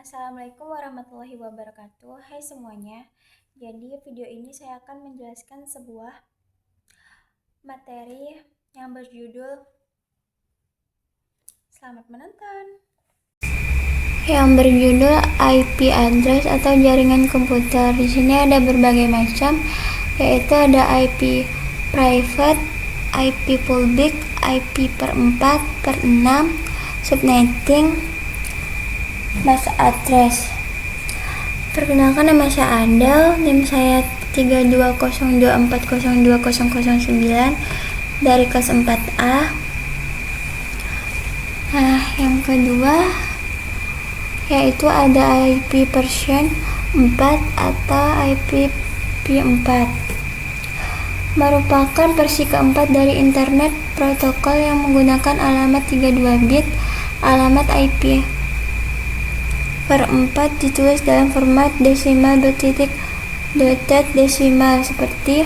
Assalamualaikum warahmatullahi wabarakatuh. Hai semuanya. Jadi video ini saya akan menjelaskan sebuah materi yang berjudul Selamat menonton. Yang berjudul IP address atau jaringan komputer. Di sini ada berbagai macam, yaitu ada IP private, IP public, IP per 4, per 6, subnetting, mass address. Perkenalkan, nama saya Adel, NIM saya 32024020009 dari kelas 4A. Nah, yang kedua yaitu ada IP version 4 atau IP P4. Merupakan versi keempat dari internet protokol yang menggunakan alamat 32 bit. Alamat IP per 4 ditulis dalam format desimal bertitik dotet desimal seperti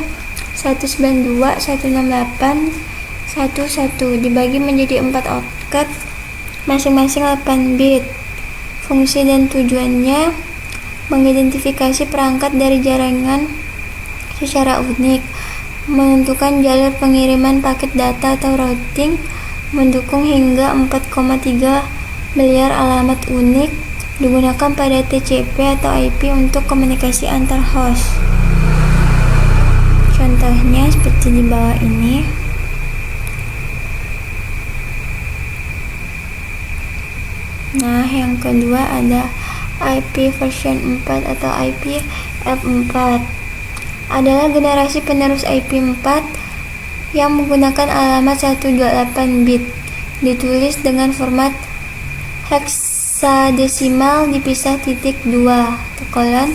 192.168.11 dibagi menjadi 4 octet masing-masing 8 bit. Fungsi dan tujuannya mengidentifikasi perangkat dari jaringan secara unik, menentukan jalur pengiriman paket data atau routing, mendukung hingga 4,3 miliar alamat unik, digunakan pada TCP atau IP untuk komunikasi antar host. Contohnya seperti di bawah ini. Nah, yang kedua ada IP version 4 atau IP F4. Adalah generasi penerus IP 4 yang menggunakan alamat 128 bit, ditulis dengan format heksadesimal dipisah titik 2 kolon,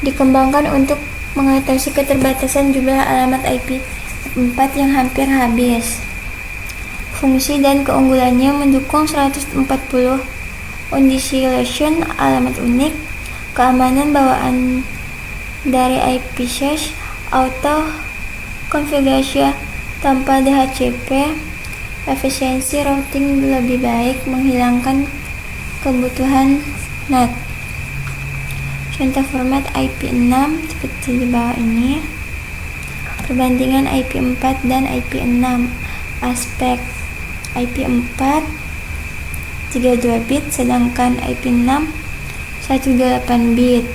dikembangkan untuk mengatasi keterbatasan jumlah alamat IP 4 yang hampir habis. Fungsi dan keunggulannya mendukung 140 undescilation alamat unik, keamanan bawaan dari IP cache, auto konfigurasi tanpa DHCP, efisiensi routing lebih baik, menghilangkan kebutuhan NAT. Contoh format IP 6 seperti di bawah ini. Perbandingan IP 4 dan IP 6. Aspek IP 4 32 bit, sedangkan IP 6 128 bit.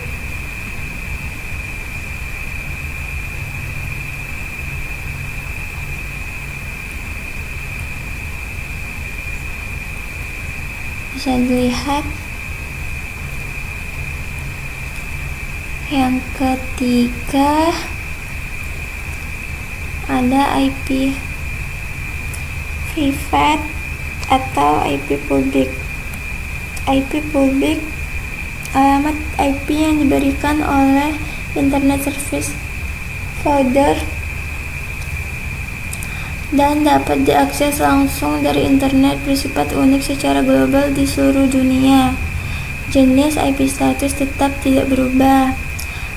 Bisa dilihat. Yang ketiga ada IP private atau IP public. IP public alamat IP yang diberikan oleh Internet Service Provider dan dapat diakses langsung dari internet, bersifat unik secara global di seluruh dunia. Jenis IP status tetap tidak berubah.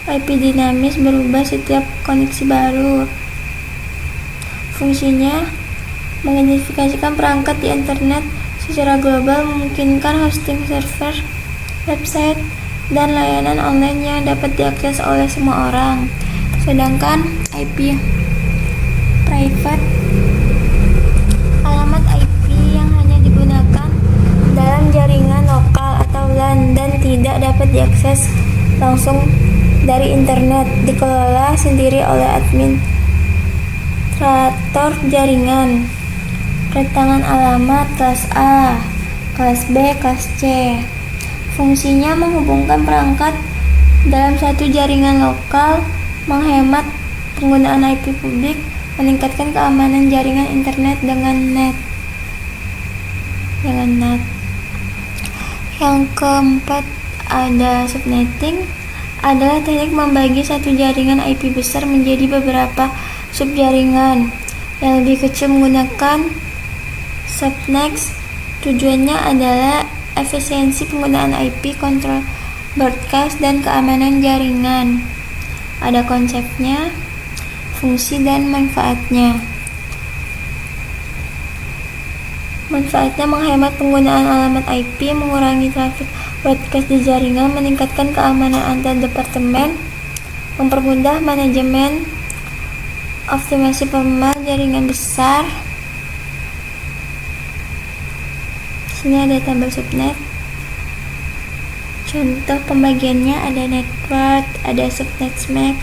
IP dinamis berubah setiap koneksi baru. Fungsinya mengidentifikasikan perangkat di internet secara global, memungkinkan hosting server, website, dan layanan online yang dapat diakses oleh semua orang. Sedangkan IP private alamat IP yang hanya digunakan dalam jaringan lokal atau LAN dan tidak dapat diakses langsung dari internet, dikelola sendiri oleh administrator jaringan. Rentang alamat kelas A, kelas B, kelas C. Fungsinya menghubungkan perangkat dalam satu jaringan lokal, menghemat penggunaan IP publik, meningkatkan keamanan jaringan internet dengan NAT. Yang keempat ada subnetting, adalah teknik membagi satu jaringan IP besar menjadi beberapa subjaringan yang lebih kecil menggunakan subnet. Tujuannya adalah efisiensi penggunaan IP, kontrol broadcast, dan keamanan jaringan. Ada konsepnya, fungsi, dan manfaatnya. Manfaatnya menghemat penggunaan alamat IP, mengurangi trafik broadcast di jaringan, meningkatkan keamanan antar departemen, mempermudah manajemen, optimasi format jaringan besar. Sini ada tabel subnet. Contoh pembagiannya ada network, ada subnet MAC,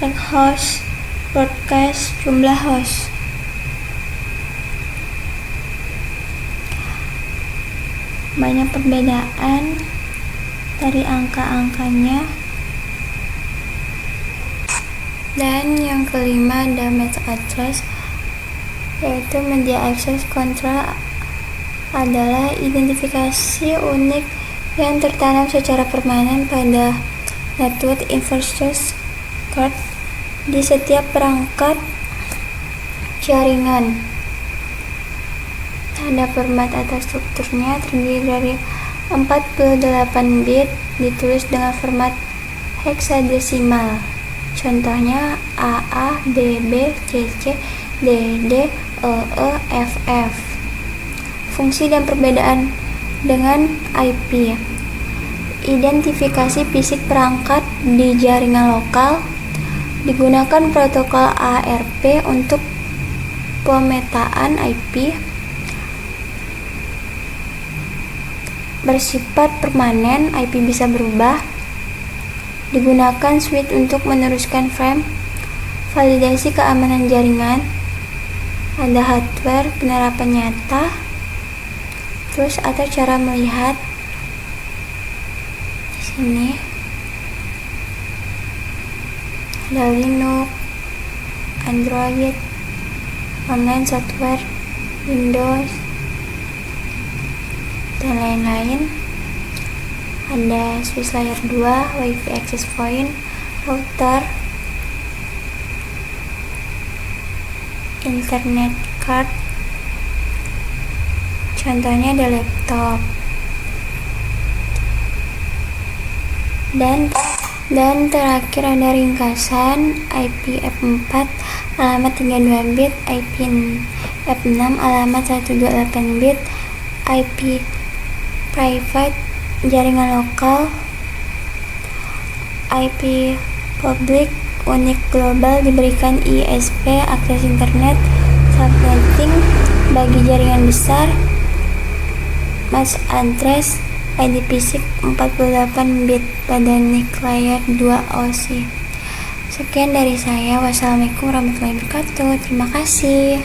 rank host, broadcast, jumlah host. Banyak perbedaan dari angka-angkanya. Dan yang kelima ada MAC address, yaitu media access control adalah identifikasi unik yang tertanam secara permanen pada network infrastructure card di setiap perangkat jaringan. Tanda format atau strukturnya terdiri dari 48 bit ditulis dengan format heksadesimal. Contohnya AA, BB, CC, DD, EE, FF. Fungsi dan perbedaan dengan IP. Identifikasi fisik perangkat di jaringan lokal. Digunakan protokol ARP untuk pemetaan IP. Bersifat permanen, IP bisa berubah. Digunakan switch untuk meneruskan frame. Validasi keamanan jaringan. Ada hardware penerapan nyata. Terus atau cara melihat di sini ada Linux, Android, online software, Windows, dan lain-lain. Ada switch layer 2, WiFi access point, router, internet card. Contohnya ada laptop. Dan terakhir ada ringkasan IP F4 alamat 32 bit, IP F6 alamat 128 bit, IP private jaringan lokal, IP public unik global diberikan ISP akses internet, subnetting bagi jaringan besar, MAC address ID fisik 48 bit pada NIC layer 2 OSI. Sekian dari saya. Wassalamualaikum warahmatullahi wabarakatuh. Terima kasih.